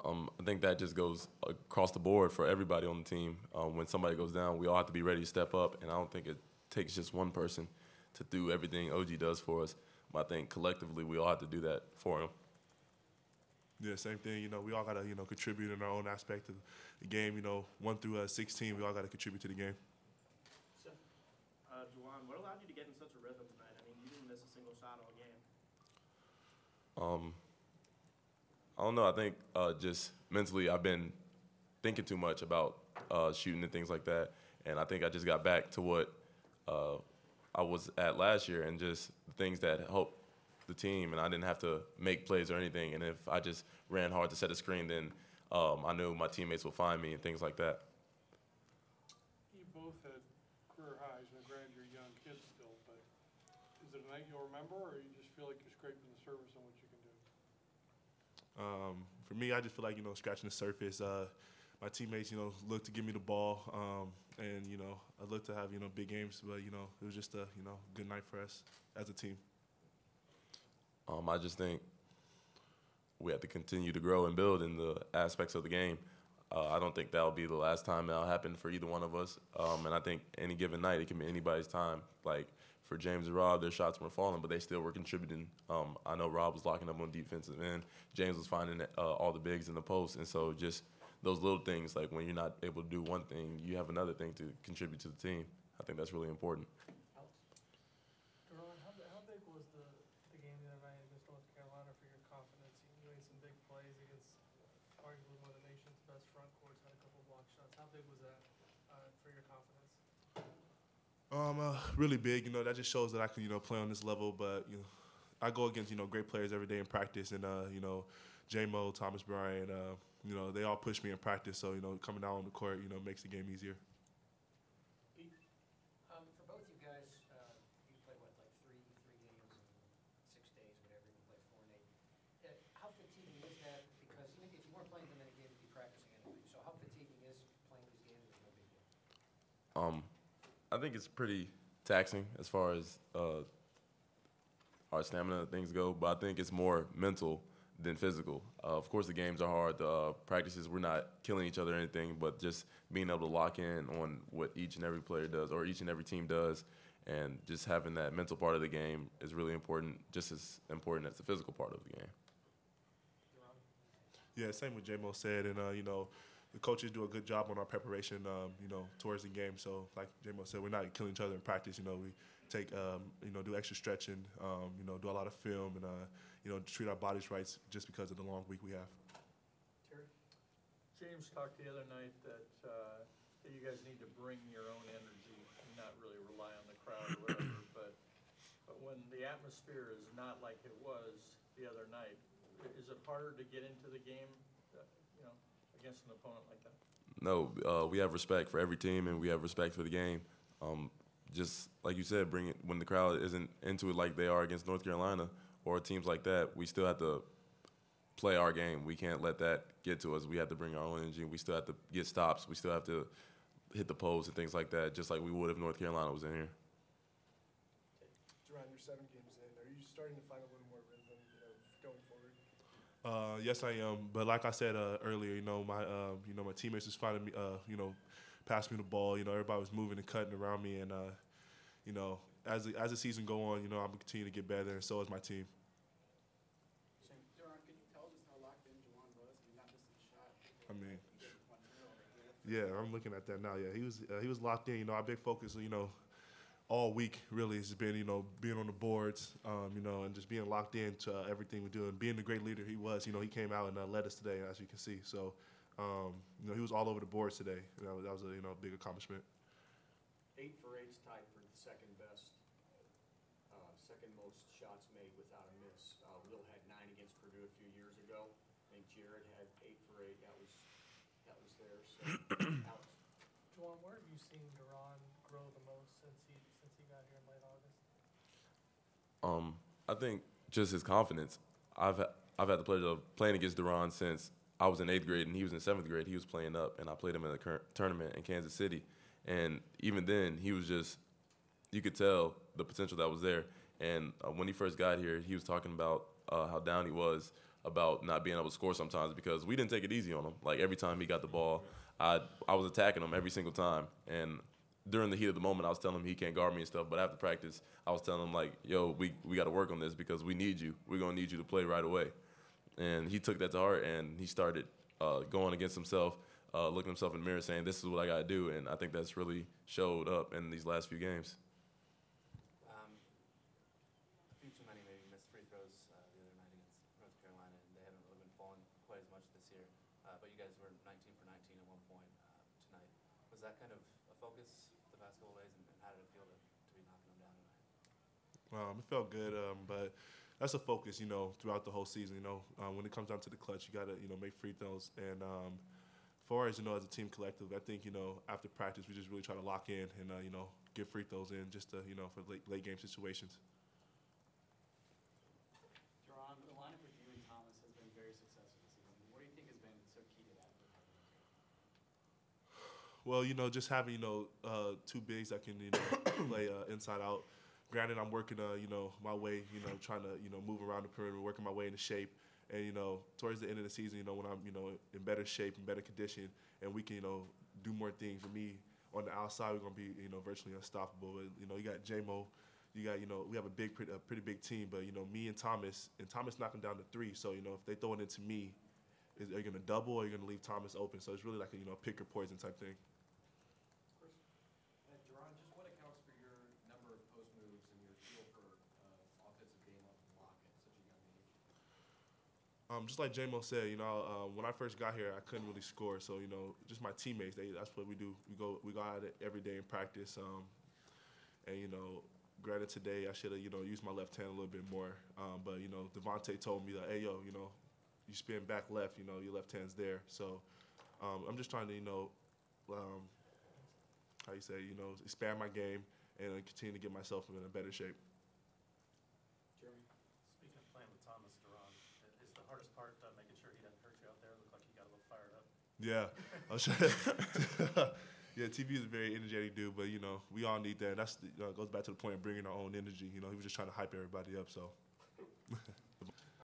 I think that just goes across the board for everybody on the team. When somebody goes down, we all have to be ready to step up, and I don't think it takes just one person to do everything OG does for us. But I think collectively we all have to do that for him. Yeah, same thing. We all got to, contribute in our own aspect of the game. 1 through 16, we all got to contribute to the game. So, Juwan, what allowed you to get in such a rhythm tonight? I mean, you didn't miss a single shot all game. I don't know. I think just mentally I've been thinking too much about shooting and things like that. And I think I just got back to what I was at last year and just the things that helped the team. And I didn't have to make plays or anything. And if I just ran hard to set a screen, then I knew my teammates would find me and things like that. You both had career highs, and granted you're young kids still, but is it a night you'll remember, or you just feel like you're scraping the surface on what you can do? For me, I just feel like, scratching the surface. My teammates, look to give me the ball, and, I look to have, big games. But, it was just a, good night for us as a team. I just think we have to continue to grow and build in the aspects of the game. I don't think that'll be the last time that'll happen for either one of us. And I think any given night, it can be anybody's time. Like, for James and Rob, their shots were falling, but they still were contributing. I know Rob was locking up on defensive end. James was finding all the bigs in the post. And so just those little things, like when you're not able to do one thing, you have another thing to contribute to the team. I think that's really important. Duran, how big was the game the other night against North Carolina for your confidence? You made some big plays against arguably one of the nation's best front courts, had a couple of block shots. How big was that for your confidence? Really big. That just shows that I can, play on this level. But, I go against, great players every day in practice. And, J-Mo, Thomas Bryant, they all push me in practice. So, coming out on the court, makes the game easier. For both you guys, you played, like three games in 6 days, whatever. You played 4 and 8. How fatiguing is that? Because even if you weren't playing them in a game, you'd be practicing anyway. So how fatiguing is playing these games? Is no big deal. I think it's pretty taxing as far as our stamina things go, but I think it's more mental than physical. Of course, the games are hard. The practices, we're not killing each other or anything, but just being able to lock in on what each and every player does or each and every team does, and just having that mental part of the game is really important, just as important as the physical part of the game. Yeah, same with J-Mo said. And, the coaches do a good job on our preparation, towards the game. So, like J-Mo said, we're not killing each other in practice. We take, do extra stretching, do a lot of film and, treat our bodies right just because of the long week we have. Terry? James talked the other night that you guys need to bring your own energy and not really rely on the crowd or whatever. But when the atmosphere is not like it was the other night, is it harder to get into the game, against an opponent like that? No, we have respect for every team, and we have respect for the game. Just like you said, bring it when the crowd isn't into it like they are against North Carolina or teams like that. We still have to play our game. We can't let that get to us. We have to bring our own energy. We still have to get stops. We still have to hit the post and things like that, just like we would if North Carolina was in here. Duran, you're 7 games in. Are you starting to find a little more rhythm, going forward? Yes, I am. But like I said earlier, my teammates was finding me, pass me the ball. Everybody was moving and cutting around me, and as the season go on, I'm gonna continue to get better, and so is my team. Duran, can you tell just how locked in Juwan was? Not missing a shot. Yeah, I'm looking at that now. Yeah, he was locked in. Our big focus, all week really has been, being on the boards, and just being locked in to everything we do, and being the great leader he was. He came out and led us today, as you can see. So, he was all over the boards today. That was a big accomplishment. 8 for 8's tied for the second best, second most shots made without a miss. Will had 9 against Purdue a few years ago. I think Jared had 8 for 8. That was there. So, Alex. Juwan, where have you seen Duran grow the most since he got here in late August? I think just his confidence. I've had the pleasure of playing against Duran since I was in 8th grade and he was in 7th grade. He was playing up, and I played him in a tournament in Kansas City. And even then, he was just, you could tell the potential that was there. And when he first got here, he was talking about how down he was about not being able to score sometimes because we didn't take it easy on him. Like every time he got the ball, I was attacking him every single time. And during the heat of the moment, I was telling him he can't guard me and stuff. But after practice, I was telling him like, yo, we got to work on this because we need you. We're gonna need you to play right away. And he took that to heart and he started going against himself, looking himself in the mirror, saying, "This is what I got to do." And I think that's really showed up in these last few games. A few too many maybe missed free throws the other night against North Carolina, and they haven't really been falling quite as much this year. But you guys were 19 for 19 at one point tonight. Was that kind of a focus the past couple days, and how did it feel to be knocking them down tonight? It felt good, but that's a focus, throughout the whole season. When it comes down to the clutch, you got to, make free throws. And as far as, as a team collective, I think, after practice, we just really try to lock in and, get free throws in just to, for late game situations. Jerron, the lineup with you and Thomas has been very successful this season. What do you think has been so key to that? Well, just having, two bigs that can, play inside out. Granted, I'm working, my way, trying to, move around the perimeter, working my way into shape. And, towards the end of the season, when I'm, in better shape and better condition and we can, do more things. For me, on the outside, we're going to be, virtually unstoppable. But, you got J-Mo. You got, we have a pretty big team. But, me and Thomas knocking down the three. So, if they throw it into me, are you going to double or are you going to leave Thomas open? So it's really like a, pick or poison type thing. Jerron, just what accounts for your number of post moves and your feel for offensive game off the block at such a young age? Just like J-Mo said, when I first got here, I couldn't really score. So, just my teammates, that's what we do. We go at it every day in practice. And, granted today, I should have, used my left hand a little bit more. But, Devontae told me that, hey, yo, you spin back left, your left hand's there. So I'm just trying to, expand my game and continue to get myself in a better shape. Jeremy? Speaking of playing with Thomas, Duran, is the hardest part making sure he doesn't hurt you out there? Look like you got a little fired up. Yeah. Yeah, TV is a very energetic dude, but, we all need that. And that's goes back to the point of bringing our own energy. He was just trying to hype everybody up, so.